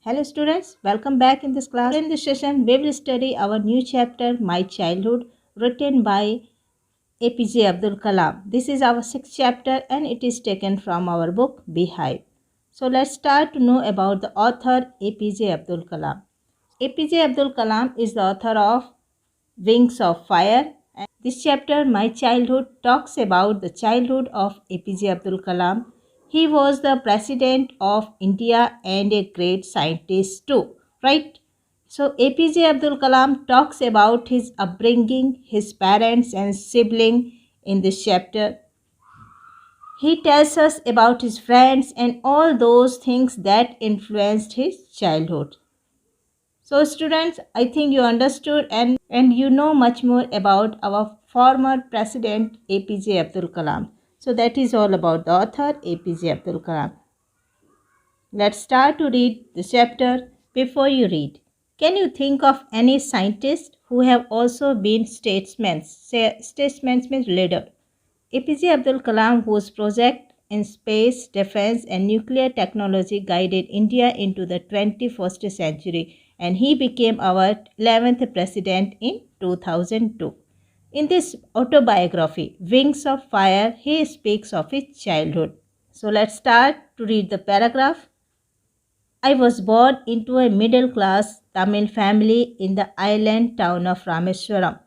Hello students, welcome back in this class. In this session, we will study our new chapter, My Childhood, written by APJ Abdul Kalam. This is our sixth chapter and it is taken from our book, Beehive. So let's start to know about the author APJ Abdul Kalam. APJ Abdul Kalam is the author of Wings of Fire. And this chapter, My Childhood, talks about the childhood of APJ Abdul Kalam. He was the president of India and a great scientist too, right? So APJ Abdul Kalam talks about his upbringing, his parents and sibling in this chapter. He tells us about his friends and all those things that influenced his childhood. So students, I think you understood and you know much more about our former president APJ Abdul Kalam. So that is all about the author APJ Abdul Kalam. Let's start to read the chapter. Before you read, can you think of any scientist who have also been statesmen? Statesmen means leader. APJ Abdul Kalam, whose project in space, defense, and nuclear technology guided India into the 21st century, and he became our 11th president in 2002. In this autobiography, Wings of Fire, he speaks of his childhood. So let's start to read the paragraph. I was born into a middle class Tamil family in the island town of Rameswaram.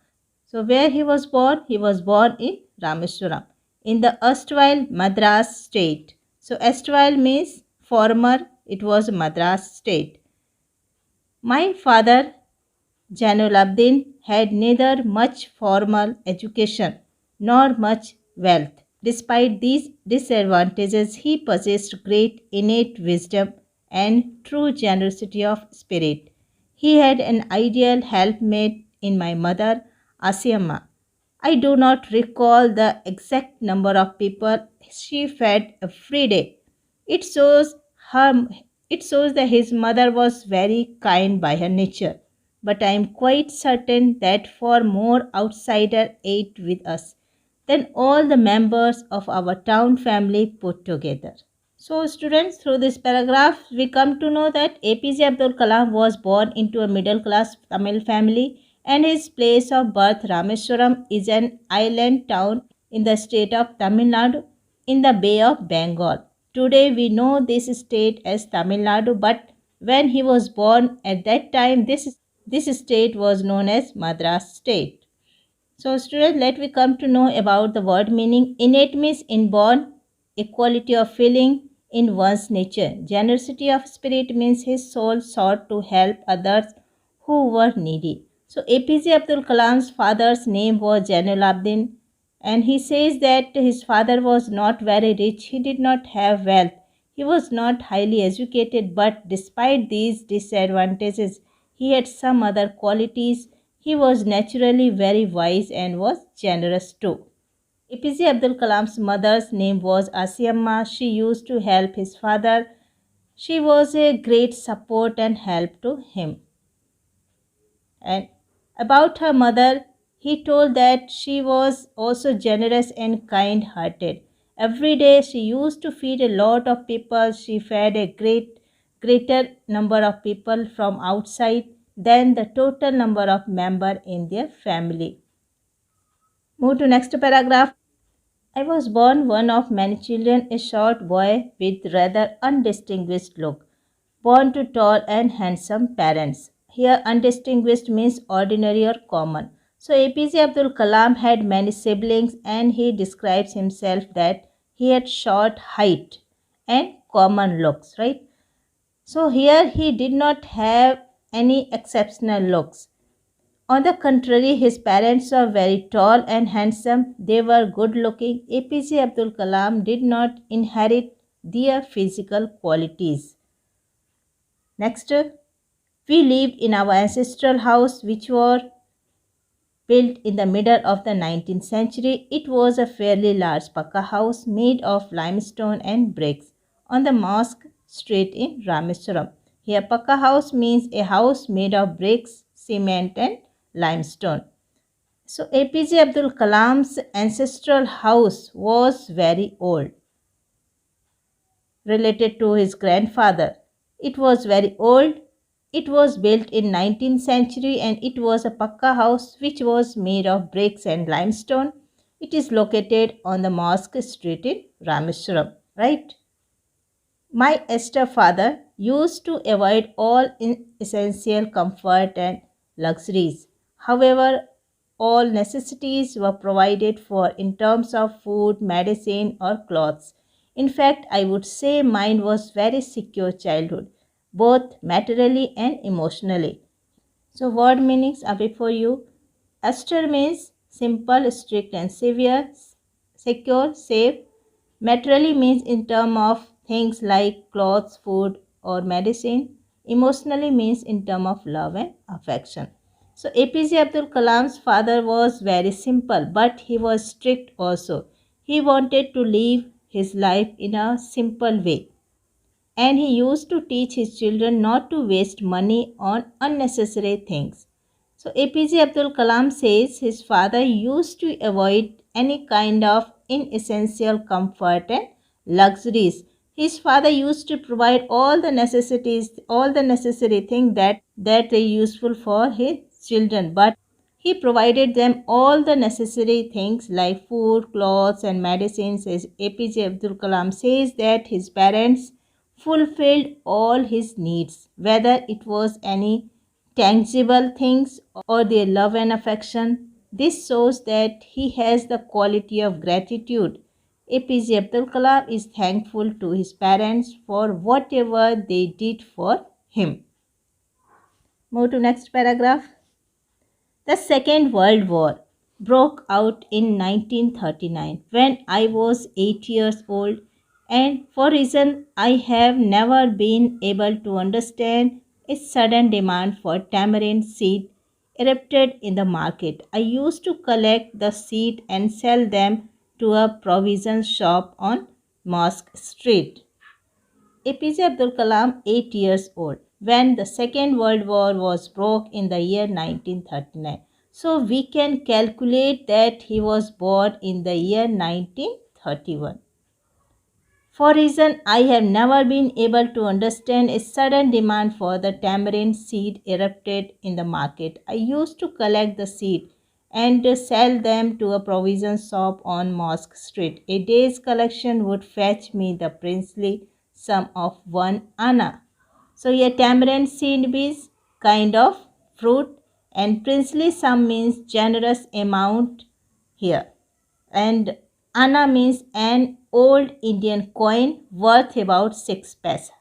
So, where he was born? He was born in Rameswaram in the erstwhile Madras state. So, erstwhile means former, it was Madras state. My father, Jainulabdin, had neither much formal education nor much wealth. Despite these disadvantages, he possessed great innate wisdom and true generosity of spirit. He had an ideal helpmate in my mother, Asiamma. I do not recall the exact number of people she fed every day. It shows her it shows that his mother was very kind by her nature, but I am quite certain that far more outsider ate with us than all the members of our town family put together. So, students, through this paragraph, we come to know that APJ Abdul Kalam was born into a middle class Tamil family and his place of birth, Rameswaram, is an island town in the state of Tamil Nadu in the Bay of Bengal. Today, we know this state as Tamil Nadu, but when he was born at that time, this state was known as Madras state. So, students, let me come to know about the word meaning. Innate means inborn, equality of feeling in one's nature. Generosity of spirit means his soul sought to help others who were needy. So, APJ Abdul Kalam's father's name was Jainulabdin, and he says that his father was not very rich. He did not have wealth. He was not highly educated, but despite these disadvantages, he had some other qualities. He was naturally very wise and was generous too. APJ Abdul Kalam's mother's name was Asiamma. She used to help his father. She was a great support and help to him. And about her mother, he told that she was also generous and kind hearted. Every day she used to feed a lot of people. She fed a greater number of people from outside than the total number of members in their family. Move to next paragraph. I was born one of many children, a short boy with rather undistinguished look, born to tall and handsome parents. Here, undistinguished means ordinary or common. So, APJ Abdul Kalam had many siblings and he describes himself that he had short height and common looks, right? So, here he did not have any exceptional looks. On the contrary, his parents were very tall and handsome. They were good looking. APJ Abdul Kalam did not inherit their physical qualities. Next, we lived in our ancestral house, which was built in the middle of the 19th century. It was a fairly large Pakka house made of limestone and bricks on the Mosque Street in Rameswaram. Here, Pakka house means a house made of bricks, cement, and limestone. So, APJ Abdul Kalam's ancestral house was very old, related to his grandfather. It was very old. It was built in 19th century and it was a pakka house which was made of bricks and limestone. It is located on the Mosque Street in Rameshwaram, right? My stepfather used to avoid all essential comfort and luxuries. However, all necessities were provided for in terms of food, medicine, or clothes. In fact, I would say mine was very secure childhood, both materially and emotionally. So, word meanings are before you. Austere means simple, strict, and severe. Secure, safe. Materially means in terms of things like clothes, food, or medicine. Emotionally means in terms of love and affection. So APJ Abdul Kalam's father was very simple, but he was strict also. He wanted to live his life in a simple way, and he used to teach his children not to waste money on unnecessary things. So APJ Abdul Kalam says his father used to avoid any kind of inessential comfort and luxuries. His father used to provide all the necessities, all the necessary things that are useful for his children, but he provided them all the necessary things like food, clothes, and medicines. As APJ Abdul Kalam says that his parents fulfilled all his needs, whether it was any tangible things or their love and affection. This shows that he has the quality of gratitude. APJ Abdul Kalam is thankful to his parents for whatever they did for him. Move to next paragraph. The Second World War broke out in 1939 when I was 8 years old, and for reason I have never been able to understand, a sudden demand for tamarind seed erupted in the market. I used to collect the seed and sell them to a provision shop on Mosque Street. APJ Abdul Kalam, 8 years old, when the Second World War was broke in the year 1939. So we can calculate that he was born in the year 1931. For reason I have never been able to understand, a sudden demand for the tamarind seed erupted in the market. I used to collect the seed and sell them to a provision shop on Mosque Street. A day's collection would fetch me the princely sum of 1 anna. So a tamarind seed means kind of fruit, and princely sum means generous amount here, and anna means an old Indian coin worth about 6 paisa.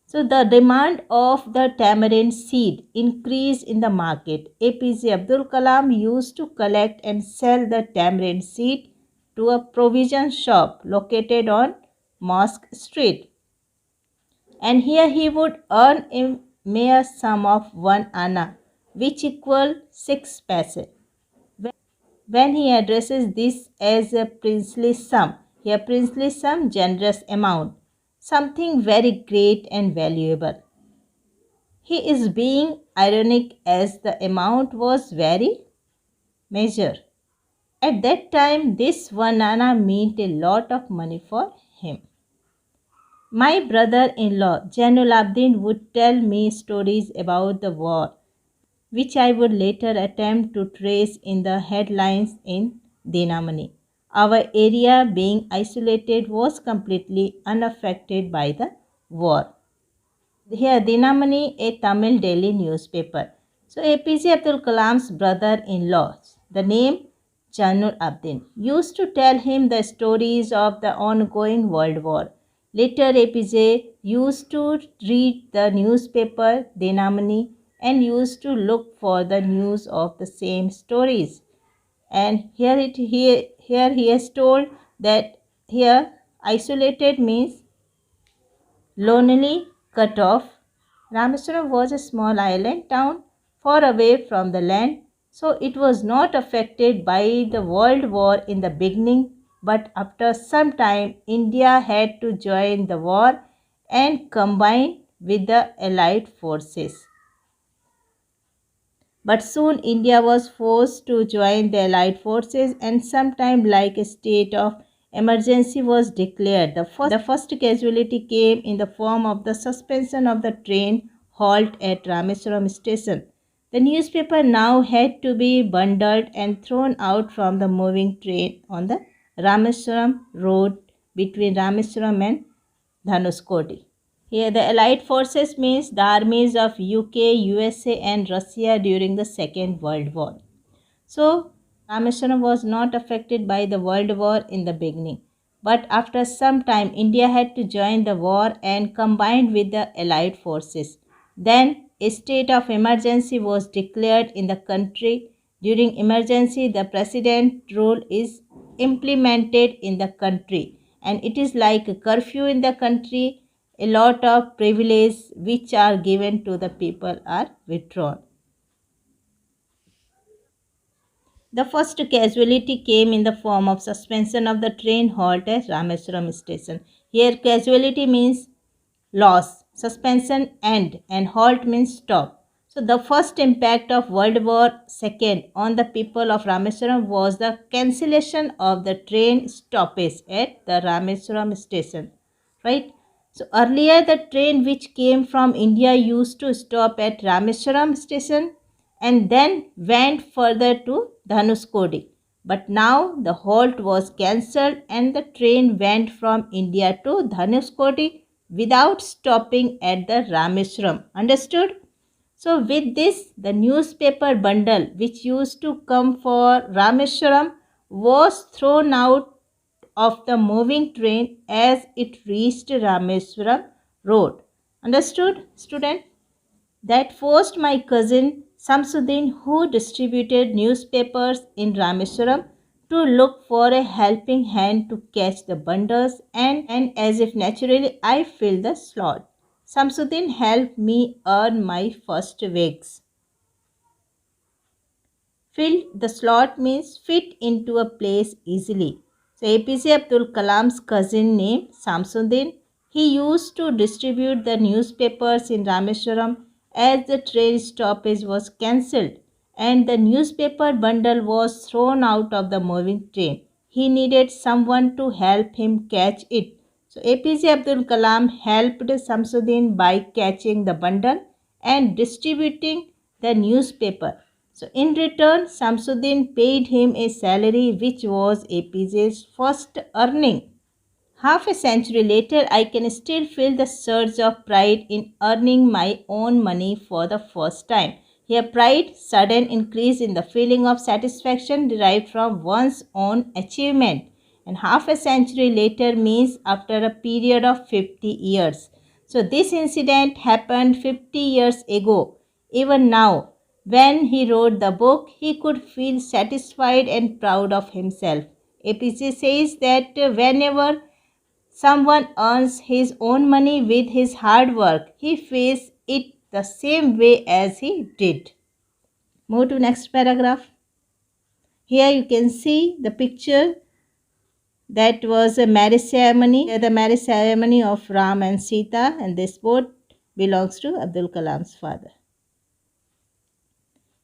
So the demand of the tamarind seed increased in the market. APJ Abdul Kalam used to collect and sell the tamarind seed to a provision shop located on Mosque Street, and here he would earn a mere sum of 1 anna, which equal 6 paise. When he addresses this as a princely sum, here princely sum, generous amount, something very great and valuable. He is being ironic as the amount was very meager. At that time, this 1 anna meant a lot of money for him. My brother-in-law, Jainul Abdin, would tell me stories about the war, which I would later attempt to trace in the headlines in Dinamani. Our area, being isolated, was completely unaffected by the war. Here, Dinamani, a Tamil daily newspaper. So, APJ Abdul Kalam's brother-in-law, the name Janur Abdin, used to tell him the stories of the ongoing World War. Later, APJ used to read the newspaper Dinamani and used to look for the news of the same stories. And here he has told that here isolated means lonely, cut off. Rameswaram was a small island town far away from the land, so it was not affected by the World War in the beginning, but after some time India had to join the war and combine with the Allied forces. But soon India was forced to join the Allied forces, and sometime like a state of emergency was declared. The first casualty came in the form of the suspension of the train halt at Rameswaram station. The newspaper now had to be bundled and thrown out from the moving train on the Rameswaram road between Rameswaram and Dhanuskodi. Here the Allied forces means the armies of UK, USA and Russia during the Second World War. So, Rameswaram was not affected by the World War in the beginning, but after some time, India had to join the war and combined with the Allied forces. Then, a state of emergency was declared in the country. During emergency, the president rule is implemented in the country, and it is like a curfew in the country. A lot of privileges which are given to the people are withdrawn. The first casualty came in the form of suspension of the train halt at Rameswaram station. Here casualty means loss, suspension end and halt means stop. So the first impact of World War II on the people of Rameswaram was the cancellation of the train stoppage at the Rameswaram station. Right? So earlier the train which came from India used to stop at Rameswaram station and then went further to Dhanuskodi. But now the halt was cancelled and the train went from India to Dhanuskodi without stopping at the Rameswaram. Understood? So with this, the newspaper bundle which used to come for Rameswaram was thrown out of the moving train as it reached Rameswaram road. Understood, student? That forced my cousin Samsuddin, who distributed newspapers in Rameswaram, to look for a helping hand to catch the bundles, and as if naturally I filled the slot. Samsuddin helped me earn my first wigs. Fill the slot means fit into a place easily. So APJ Abdul Kalam's cousin named Samsuddin, he used to distribute the newspapers in Rameswaram as the train stoppage was cancelled and the newspaper bundle was thrown out of the moving train. He needed someone to help him catch it. So APJ Abdul Kalam helped Samsuddin by catching the bundle and distributing the newspaper. So in return, Samsuddin paid him a salary which was APJ's first earning. Half a century later, I can still feel the surge of pride in earning my own money for the first time. Here, pride, sudden increase in the feeling of satisfaction derived from one's own achievement. And half a century later means after a period of 50 years. So, this incident happened 50 years ago. Even now, when he wrote the book, he could feel satisfied and proud of himself. APJ says that whenever someone earns his own money with his hard work, he feels it the same way as he did. Move to next paragraph. Here you can see the picture that was a marriage ceremony, the marriage ceremony of Ram and Sita, and this boat belongs to Abdul Kalam's father.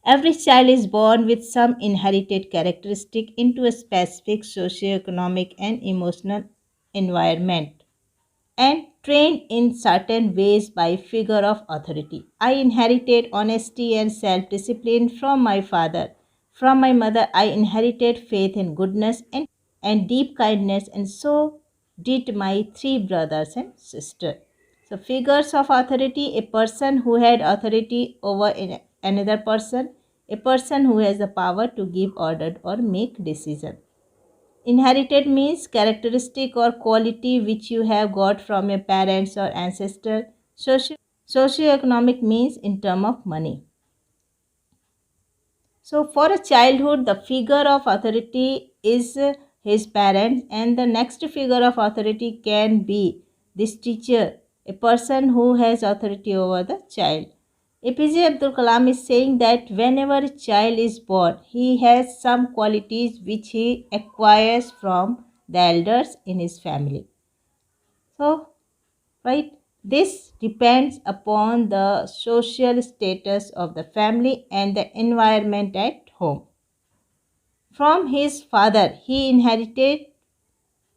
Every child is born with some inherited characteristic into a specific socio-economic and emotional environment and trained in certain ways by figure of authority. I inherited honesty and self-discipline from my father. From my mother, I inherited faith in goodness and deep kindness, and so did my three brothers and sister. So, figures of authority: a person who had authority over another person, a person who has the power to give order or make decision. Inherited means characteristic or quality which you have got from your parents or ancestor. Socioeconomic means in term of money. So for a childhood, the figure of authority is his parents, and the next figure of authority can be this teacher, a person who has authority over the child. APJ Abdul Kalam is saying that whenever a child is born, he has some qualities which he acquires from the elders in his family. So, right, this depends upon the social status of the family and the environment at home. From his father, he inherited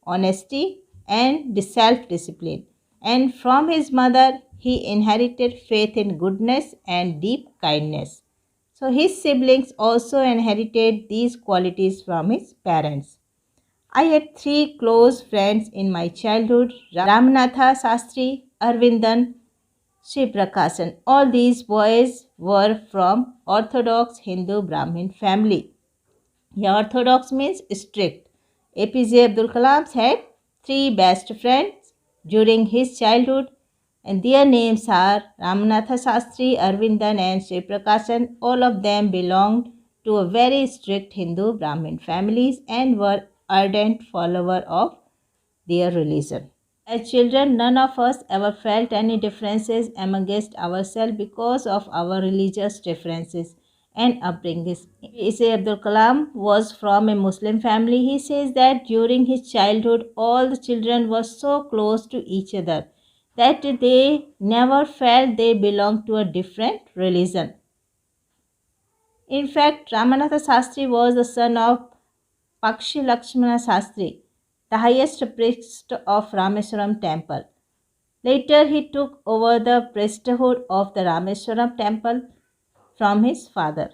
honesty, and self-discipline. And from his mother, he inherited faith in goodness and deep kindness. So his siblings also inherited these qualities from his parents. I had three close friends in my childhood: Ramanatha Sastri, Arvindan, Sri Prakasan. All these boys were from Orthodox Hindu Brahmin family. Yeah, Orthodox means strict. APJ Abdul Kalam had three best friends during his childhood, and their names are Ramanatha Sastri, Arvindan, and Sri Prakasan. All of them belonged to a very strict Hindu Brahmin families and were ardent followers of their religion. As children, none of us ever felt any differences amongst ourselves because of our religious differences and upbringings. A.P.J. Abdul Kalam was from a Muslim family. He says that during his childhood, all the children were so close to each other that they never felt they belonged to a different religion. In fact, Ramanatha Sastri was the son of Pakshi Lakshmana Sastri, the highest priest of Rameswaram temple. Later, he took over the priesthood of the Rameswaram temple from his father.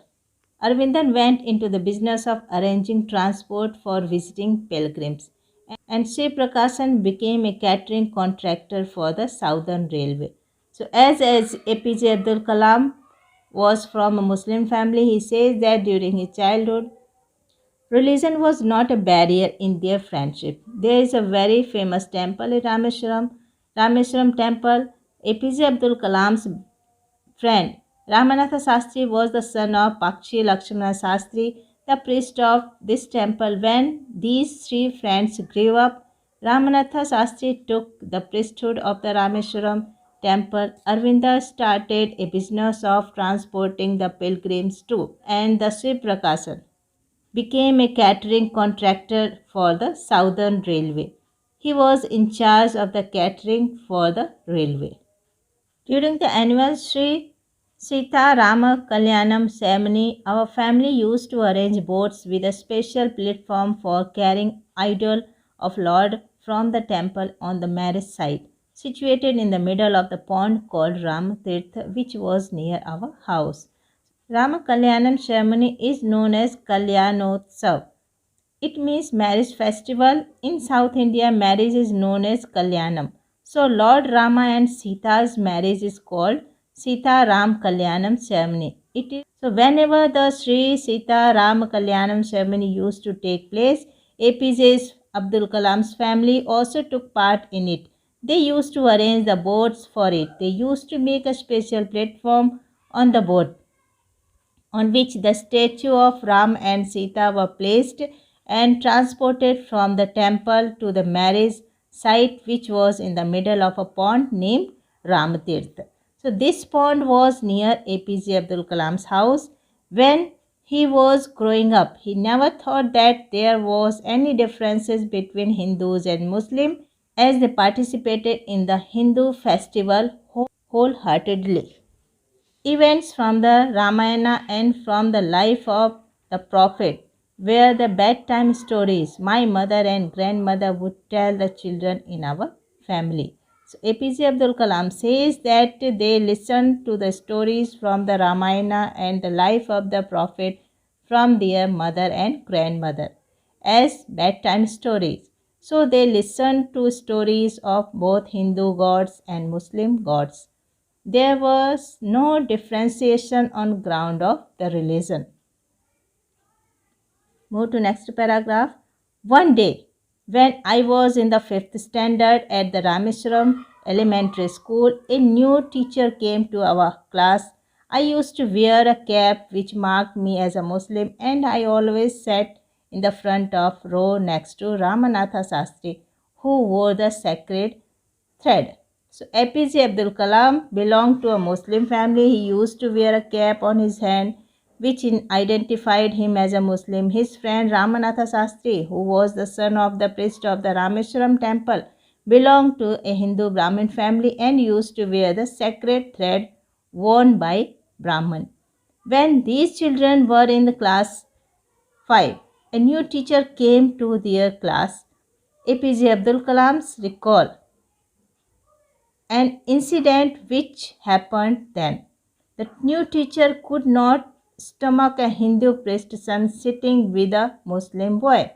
Arvindan went into the business of arranging transport for visiting pilgrims, and Sri Prakasan became a catering contractor for the Southern Railway. So, as APJ Abdul Kalam was from a Muslim family, he says that during his childhood, religion was not a barrier in their friendship. There is a very famous temple in Rameswaram, Rameswaram temple. APJ Abdul Kalam's friend Ramanatha Sastri was the son of Pakshi Lakshmana Sastri, the priest of this temple. When these three friends grew up, Ramanatha Sastri took the priesthood of the Rameswaram temple. Arvinda started a business of transporting the pilgrims too, and the Sri Prakasan became a catering contractor for the Southern Railway. He was in charge of the catering for the railway. During the annual Sri Sita Rama Kalyanam ceremony, our family used to arrange boats with a special platform for carrying idol of Lord from the temple on the marriage site, situated in the middle of the pond called Ramatirtha, which was near our house. Rama Kalyanam ceremony is known as Kalyanotsav. It means marriage festival. In South India, marriage is known as Kalyanam. So Lord Rama and Sita's marriage is called Sita Ram Kalyanam ceremony. It is so whenever the Sri Sita Ram Kalyanam ceremony used to take place, APJ Abdul Kalam's family also took part in it. They used to arrange the boats for it. They used to make a special platform on the boat on which the statue of Ram and Sita were placed and transported from the temple to the marriage site, which was in the middle of a pond named Ramatirth. So this pond was near APJ Abdul Kalam's house. When he was growing up, he never thought that there was any differences between Hindus and Muslims, as they participated in the Hindu festival wholeheartedly. Events from the Ramayana and from the life of the Prophet were the bedtime stories my mother and grandmother would tell the children in our family. So APJ Abdul Kalam says that they listened to the stories from the Ramayana and the life of the Prophet from their mother and grandmother as bedtime stories. So they listened to stories of both Hindu gods and Muslim gods. There was no differentiation on ground of the religion. Move to next paragraph. One day, when I was in the 5th standard at the Rameswaram Elementary School, a new teacher came to our class. I used to wear a cap which marked me as a Muslim, and I always sat in the front of row next to Ramanatha Sastri, who wore the sacred thread. So APJ Abdul Kalam belonged to a Muslim family. He used to wear a cap on his hand which identified him as a Muslim. His friend Ramanatha Sastri, who was the son of the priest of the Rameswaram temple, belonged to a Hindu Brahmin family and used to wear the sacred thread worn by Brahman. When these children were in the class 5, a new teacher came to their class. APJ Abdul Kalam's recall an incident which happened then. The new teacher could not stomach a Hindu priest's son sitting with a Muslim boy.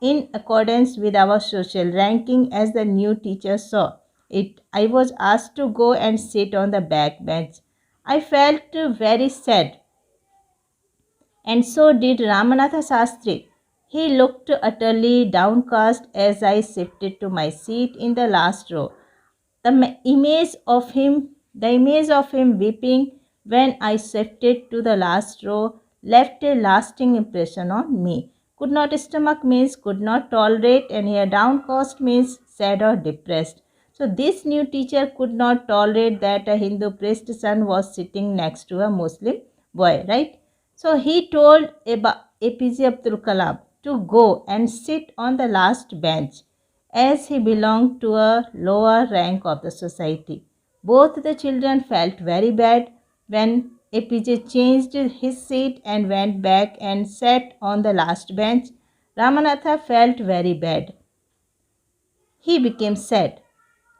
In accordance with our social ranking, as the new teacher saw it, I was asked to go and sit on the back bench. I felt very sad, and so did Ramanatha Sastri. He looked utterly downcast as I shifted to my seat in the last row. The image of him weeping when I shifted to the last row left a lasting impression on me. Could not stomach means could not tolerate, and here downcast means sad or depressed. So this new teacher could not tolerate that a Hindu priest's son was sitting next to a Muslim boy, right? So he told APJ Abdul Kalam to go and sit on the last bench as he belonged to a lower rank of the society. Both the children felt very bad when APJ changed his seat and went back and sat on the last bench. Ramanatha felt very bad. He became sad.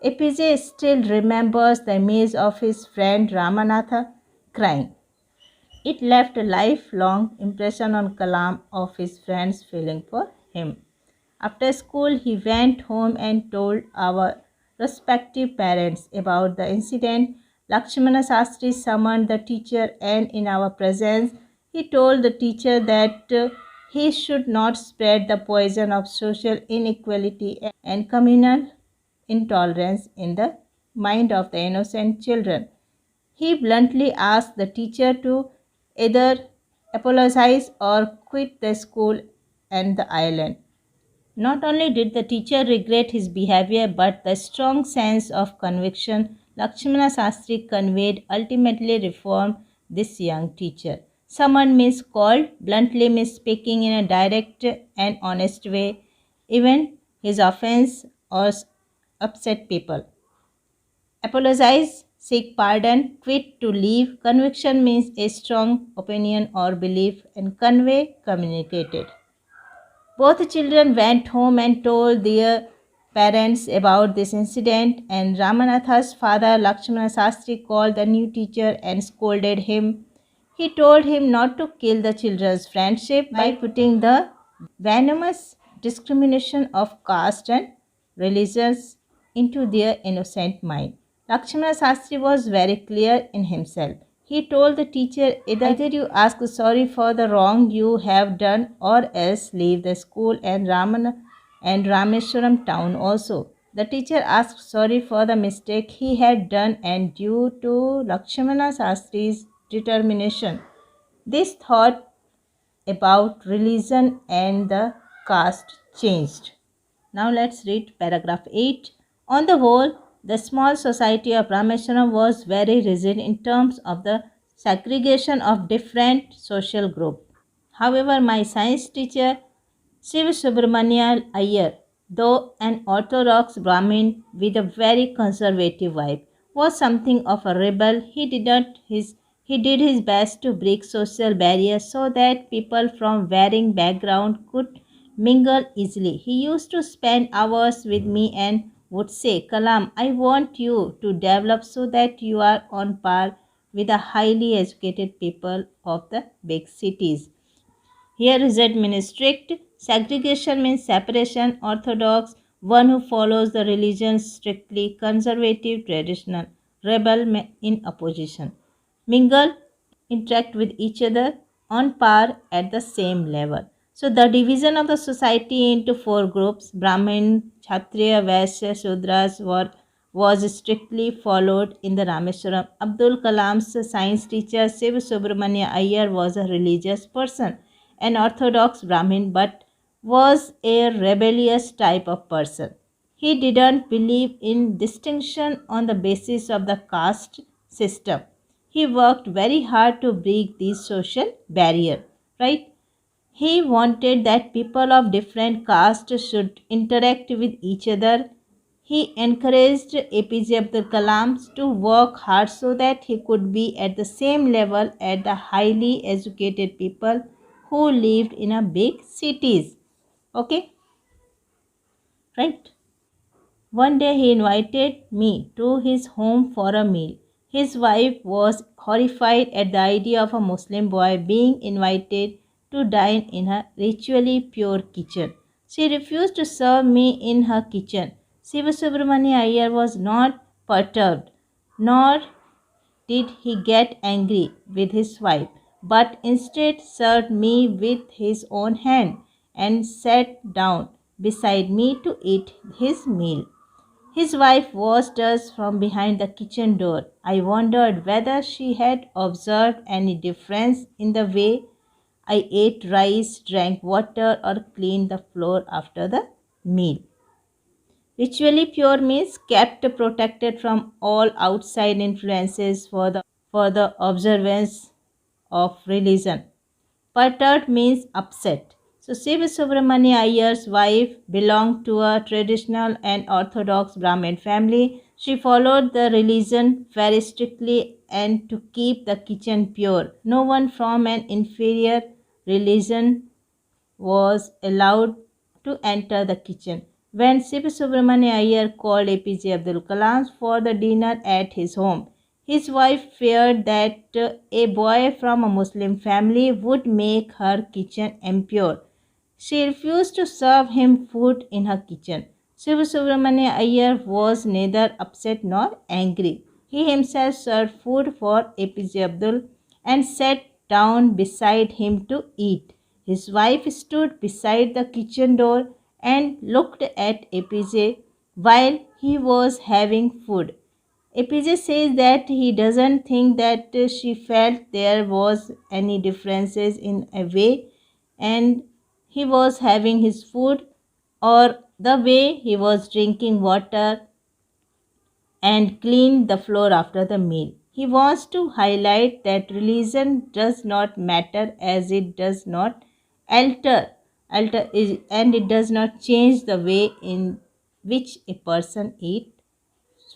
APJ still remembers the image of his friend Ramanatha crying. It left a lifelong impression on Kalam of his friend's feeling for him. After school, he went home and told our respective parents about the incident. Lakshmana Sastri summoned the teacher, and in our presence, he told the teacher that he should not spread the poison of social inequality and communal intolerance in the mind of the innocent children. He bluntly asked the teacher to either apologize or quit the school and the island. Not only did the teacher regret his behavior, but the strong sense of conviction Lakshmana Sastri conveyed ultimately reformed this young teacher. Summoned means called, bluntly means speaking in a direct and honest way, even his offense or upset people. Apologize, seek pardon, quit to leave. Conviction means a strong opinion or belief, and convey communicated. Both children went home and told their parents about this incident, and Ramanatha's father Lakshmana Sastri called the new teacher and scolded him. He told him not to kill the children's friendship by putting the venomous discrimination of caste and religions into their innocent mind. Lakshmana Sastri was very clear in himself. He told the teacher, either you ask sorry for the wrong you have done or else leave the school and Rameswaram town also. The teacher asked sorry for the mistake he had done, and due to Lakshmana Sastri's determination, this thought about religion and the caste changed. Now let's read paragraph 8. On the whole, the small society of Rameswaram was very rigid in terms of the segregation of different social groups. However, my science teacher, Shiv Subramanya Iyer, though an orthodox Brahmin with a very conservative vibe, was something of a rebel. He did his best to break social barriers so that people from varying backgrounds could mingle easily. He used to spend hours with me and would say, Kalam, I want you to develop so that you are on par with the highly educated people of the big cities. Here result means strict, segregation means separation, orthodox, one who follows the religion strictly, conservative, traditional, rebel in opposition. Mingle, interact with each other on par at the same level. So the division of the society into four groups, Brahmin, Kshatriya, Vaishya, Shudras, was strictly followed in the Rameswaram. Abdul Kalam's science teacher Shiv Subramanya Iyer was a religious person, an orthodox Brahmin, but was a rebellious type of person. He didn't believe in distinction on the basis of the caste system. He worked very hard to break these social barrier, right? He wanted that people of different castes should interact with each other. He encouraged APJ Abdul Kalam to work hard so that he could be at the same level as the highly educated people who lived in a big cities. Okay. right? One day he invited me to his home for a meal. His wife was horrified at the idea of a Muslim boy being invited to dine in her ritually pure kitchen. She refused to serve me in her kitchen. Sivasubramania Iyer was not perturbed, nor did he get angry with his wife, but instead served me with his own hand and sat down beside me to eat his meal. His wife watched us from behind the kitchen door. I wondered whether she had observed any difference in the way I ate rice, drank water, or cleaned the floor after the meal. Ritually pure means kept protected from all outside influences for the observance of religion. Perturbed means upset. So Siva Subramania Iyer's wife belonged to a traditional and orthodox Brahmin family. She followed the religion very strictly and to keep the kitchen pure. No one from an inferior religion was allowed to enter the kitchen. When Siva Subramania Iyer called APJ Abdul Kalam for the dinner at his home, his wife feared that a boy from a Muslim family would make her kitchen impure. She refused to serve him food in her kitchen. Siva Subramania Iyer was neither upset nor angry. He himself served food for APJ Abdul and sat down beside him to eat. His wife stood beside the kitchen door and looked at APJ while he was having food. APJ says that he doesn't think that she felt there was any differences in a way and he was having his food or the way he was drinking water and clean the floor after the meal. He wants to highlight that religion does not matter as it does not and it does not change the way in which a person eats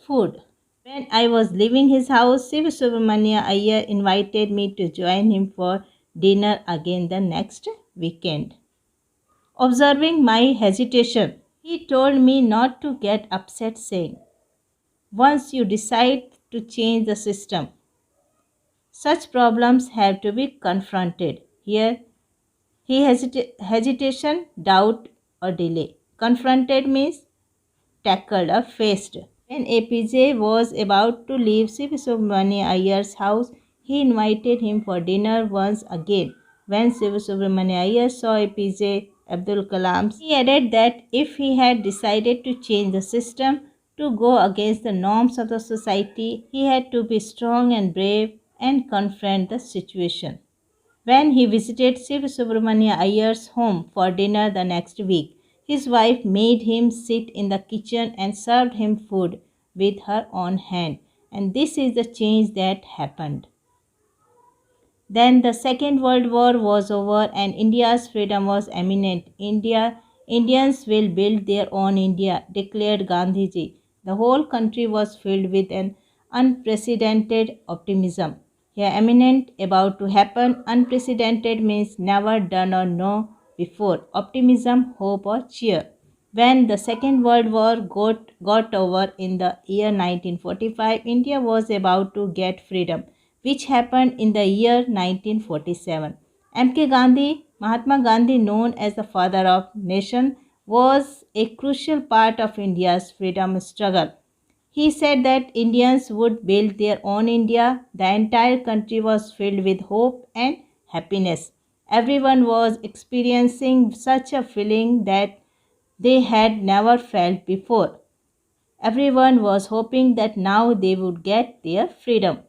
food. When I was leaving his house, Siva Subramania Iyer invited me to join him for dinner again the next weekend. Observing my hesitation, he told me not to get upset, saying, once you decide to change the system, such problems have to be confronted. Here, hesitation, doubt, or delay. Confronted means tackled or faced. When APJ was about to leave Sivasubramania Iyer's house, he invited him for dinner once again. When Sivasubramania Iyer saw APJ Abdul Kalam, he added that if he had decided to change the system to go against the norms of the society, he had to be strong and brave and confront the situation. When he visited Siva Subramania Iyer's home for dinner the next week, his wife made him sit in the kitchen and served him food with her own hand. And this is the change that happened. Then the Second World War was over and India's freedom was imminent. Indians will build their own India, declared Gandhiji. The whole country was filled with an unprecedented optimism. Here, imminent, about to happen, unprecedented means never done or no before. Optimism, hope, or cheer. When the Second World War got over in the year 1945, India was about to get freedom, which happened in the year 1947. M.K. Gandhi, Mahatma Gandhi, known as the father of nation, was a crucial part of India's freedom struggle. He said that Indians would build their own India. The entire country was filled with hope and happiness. Everyone was experiencing such a feeling that they had never felt before. Everyone was hoping that now they would get their freedom.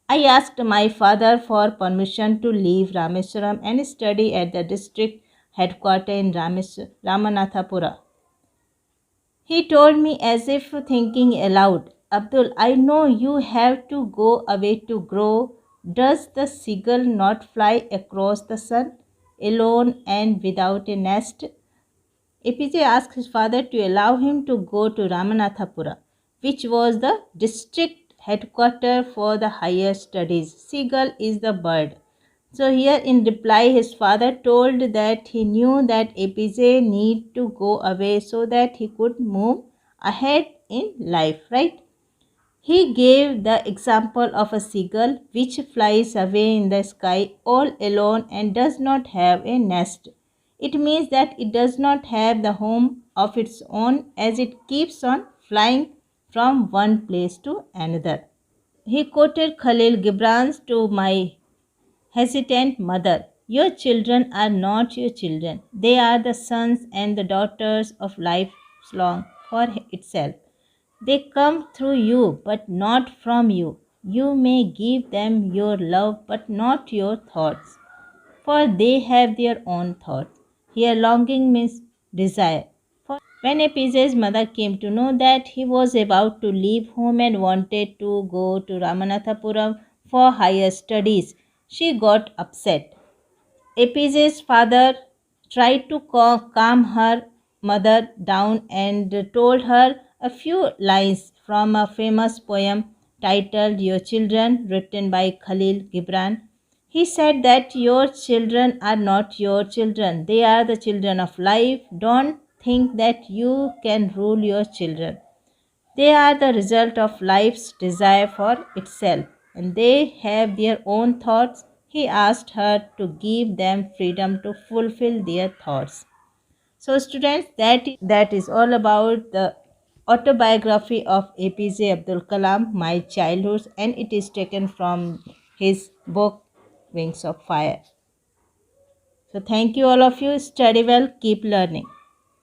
I asked my father for permission to leave Rameswaram and study at the district headquarters in Ramanathapura. He told me as if thinking aloud, Abdul, I know you have to go away to grow. Does the seagull not fly across the sun, alone and without a nest? APJ asked his father to allow him to go to Ramanathapura, which was the district headquarters for the higher studies. Seagull is the bird. So here in reply, his father told that he knew that APJ need to go away so that he could move ahead in life, right? He gave the example of a seagull which flies away in the sky all alone and does not have a nest. It means that it does not have the home of its own as it keeps on flying from one place to another. He quoted Khalil Gibran's To My Hesitant Mother. Your children are not your children. They are the sons and the daughters of life long for itself. They come through you, but not from you. You may give them your love, but not your thoughts, for they have their own thoughts. Here, longing means desire. When APJ's mother came to know that he was about to leave home and wanted to go to Ramanathapuram for higher studies, she got upset. APJ's father tried to calm her mother down and told her a few lines from a famous poem titled Your Children, written by Khalil Gibran. He said that your children are not your children, they are the children of life. Don't think that you can rule your children. They are the result of life's desire for itself, and they have their own thoughts. He asked her to give them freedom to fulfill their thoughts. So, students, that is all about the autobiography of APJ Abdul Kalam, My Childhood, and it is taken from his book Wings of Fire. So, thank you all of you. Study well, keep learning.